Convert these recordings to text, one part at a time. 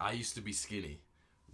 I used to be skinny,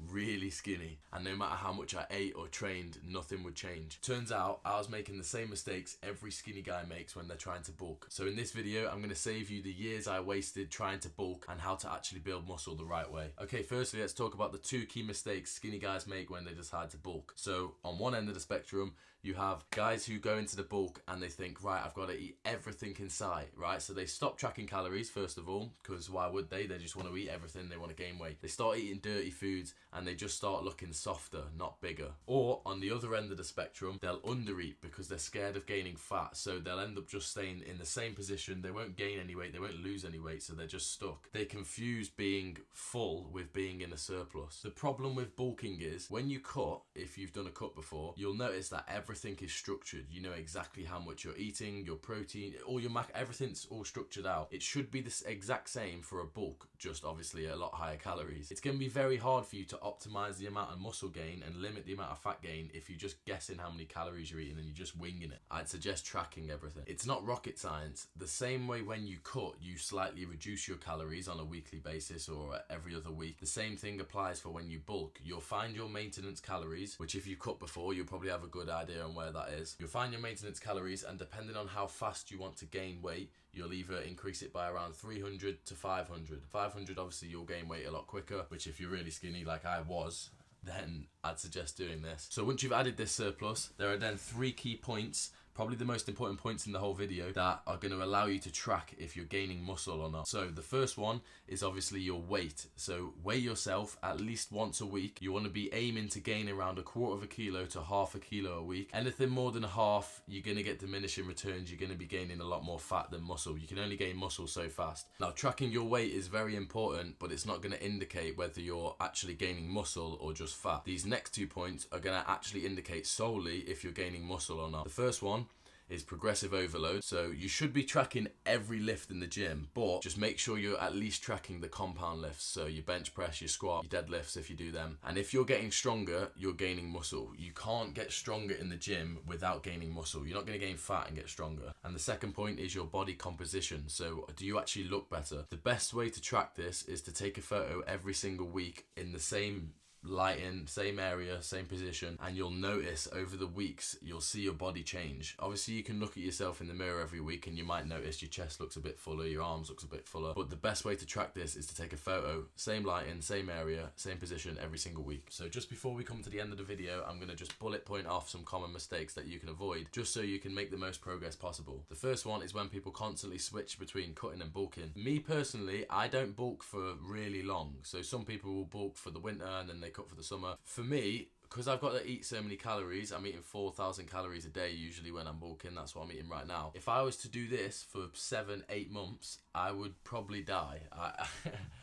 really skinny, and no matter how much I ate or trained, nothing would change. Turns out I was making the same mistakes every skinny guy makes when they're trying to bulk. So in this video, I'm going to save you the years I wasted trying to bulk and how to actually build muscle the right way. Okay, firstly, let's talk about the 2 key mistakes skinny guys make when they decide to bulk. So on one end of the spectrum, you have guys who go into the bulk and they think, right, I've got to eat everything in sight, right? So they stop tracking calories, first of all, because why would they? They just want to eat everything, they want to gain weight. They start eating dirty foods and they just start looking softer, not bigger. Or on the other end of the spectrum, they'll undereat because they're scared of gaining fat. So they'll end up just staying in the same position. They won't gain any weight, they won't lose any weight, so they're just stuck. They confuse being full with being in a surplus. The problem with bulking is when you cut, if you've done a cut before, you'll notice that everything is structured. You know exactly how much you're eating, your protein, all your everything's all structured out. It should be the exact same for a bulk, just obviously a lot higher calories. It's going to be very hard for you to optimize the amount of muscle gain and limit the amount of fat gain if you're just guessing how many calories you're eating and you're just winging it. I'd suggest tracking everything. It's not rocket science. The same way when you cut, you slightly reduce your calories on a weekly basis or every other week. The same thing applies for when you bulk. You'll find your maintenance calories, which if you cut before, you'll probably have a good idea on where that is. You'll find your maintenance calories, and depending on how fast you want to gain weight, you'll either increase it by around 300 to 500. 500, obviously you'll gain weight a lot quicker, which if you're really skinny like I was, then I'd suggest doing this. So once you've added this surplus, there are then 3 key points, probably the most important points in the whole video, that are going to allow you to track if you're gaining muscle or not. So the first one is obviously your weight. So weigh yourself at least once a week. You want to be aiming to gain around 1/4 kilo to 1/2 kilo a week. Anything more than half, you're going to get diminishing returns. You're going to be gaining a lot more fat than muscle. You can only gain muscle so fast. Now, tracking your weight is very important, but it's not going to indicate whether you're actually gaining muscle or just fat. These next 2 points are going to actually indicate solely if you're gaining muscle or not. The first one is progressive overload. So you should be tracking every lift in the gym, but just make sure you're at least tracking the compound lifts. So your bench press, your squat, your deadlifts if you do them. And if you're getting stronger, you're gaining muscle. You can't get stronger in the gym without gaining muscle. You're not going to gain fat and get stronger. And the second point is your body composition. So do you actually look better? The best way to track this is to take a photo every single week in the same lighting, same area, same position, and you'll notice over the weeks you'll see your body change. Obviously you can look at yourself in the mirror every week and you might notice your chest looks a bit fuller, your arms looks a bit fuller, but the best way to track this is to take a photo, same lighting, same area, same position every single week. So just before we come to the end of the video, I'm going to just bullet point off some common mistakes that you can avoid just so you can make the most progress possible. The first one is when people constantly switch between cutting and bulking. Me personally, I don't bulk for really long. So some people will bulk for the winter and then they cut for the summer. For me, because I've got to eat so many calories, I'm eating 4,000 calories a day usually when I'm bulking. That's what I'm eating right now. If I was to do this for 7-8 months, I would probably die.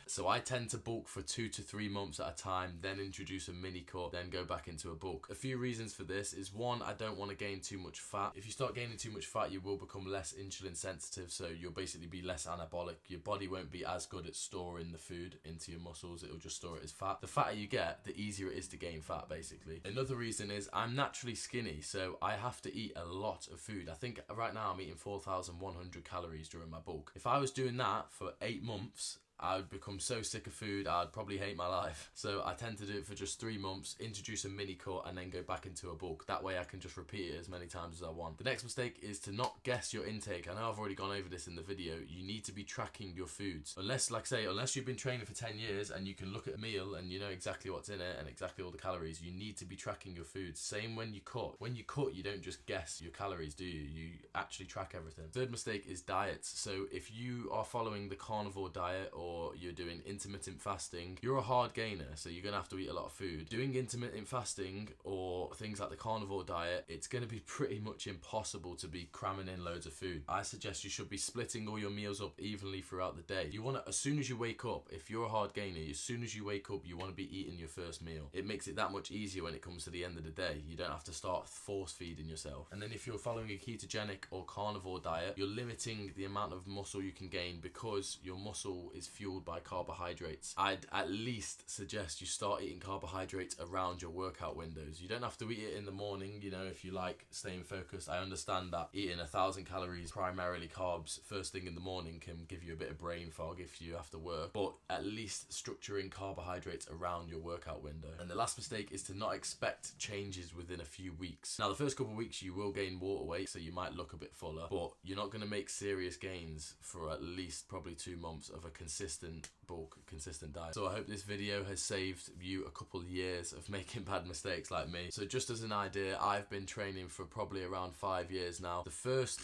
So I tend to bulk for 2 to 3 months at a time, then introduce a mini cut, then go back into a bulk. A few reasons for this is, one, I don't want to gain too much fat. If you start gaining too much fat, you will become less insulin sensitive, so you'll basically be less anabolic. Your body won't be as good at storing the food into your muscles, it'll just store it as fat. The fatter you get, the easier it is to gain fat, basically. Another reason is I'm naturally skinny, so I have to eat a lot of food. I think right now I'm eating 4,100 calories during my bulk. If I was doing that for 8 months, I would become so sick of food, I'd probably hate my life. So I tend to do it for just 3 months, introduce a mini cut, and then go back into a bulk. That way I can just repeat it as many times as I want. The next mistake is to not guess your intake. I know I've already gone over this in the video. You need to be tracking your foods. Unless, like I say, unless you've been training for 10 years and you can look at a meal and you know exactly what's in it and exactly all the calories, you need to be tracking your foods. Same when you cut. When you cut, you don't just guess your calories, do you? You actually track everything. Third mistake is diets. So if you are following the carnivore diet or you're doing intermittent fasting, you're a hard gainer, so you're gonna have to eat a lot of food. Doing intermittent fasting or things like the carnivore diet, it's gonna be pretty much impossible to be cramming in loads of food. I suggest you should be splitting all your meals up evenly throughout the day. You wanna, as soon as you wake up, if you're a hard gainer, as soon as you wake up, you wanna be eating your first meal. It makes it that much easier when it comes to the end of the day. You don't have to start force feeding yourself. And then if you're following a ketogenic or carnivore diet, you're limiting the amount of muscle you can gain because your muscle is fueled by carbohydrates. I'd at least suggest you start eating carbohydrates around your workout windows. You don't have to eat it in the morning, you know, if you like staying focused. I understand that eating 1,000 calories, primarily carbs, first thing in the morning can give you a bit of brain fog if you have to work, but at least structuring carbohydrates around your workout window. And the last mistake is to not expect changes within a few weeks. Now, the first couple of weeks you will gain water weight, so you might look a bit fuller, but you're not going to make serious gains for at least probably 2 months of a consistent bulk, consistent diet. So I hope this video has saved you a couple of years of making bad mistakes like me. So just as an idea, I've been training for probably around 5 years now. The first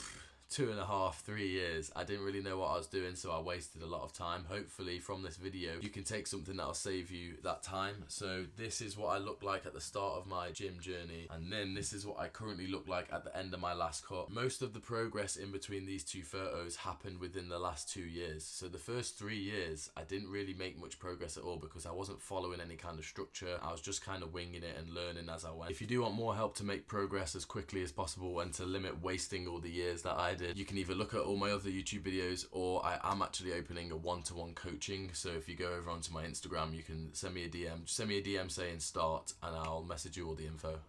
2.5, 3 years, I didn't really know what I was doing, so I wasted a lot of time. Hopefully from this video you can take something that'll save you that time. So this is what I looked like at the start of my gym journey, and then this is what I currently look like at the end of my last cut. Most of the progress in between these two photos happened within the last 2 years. So the first 3 years I didn't really make much progress at all because I wasn't following any kind of structure. I was just kind of winging it and learning as I went. If you do want more help to make progress as quickly as possible and to limit wasting all the years that I did, you can either look at all my other YouTube videos, or I am actually opening a one-to-one coaching. So if you go over onto my Instagram, you can send me a DM saying start, and I'll message you all the info.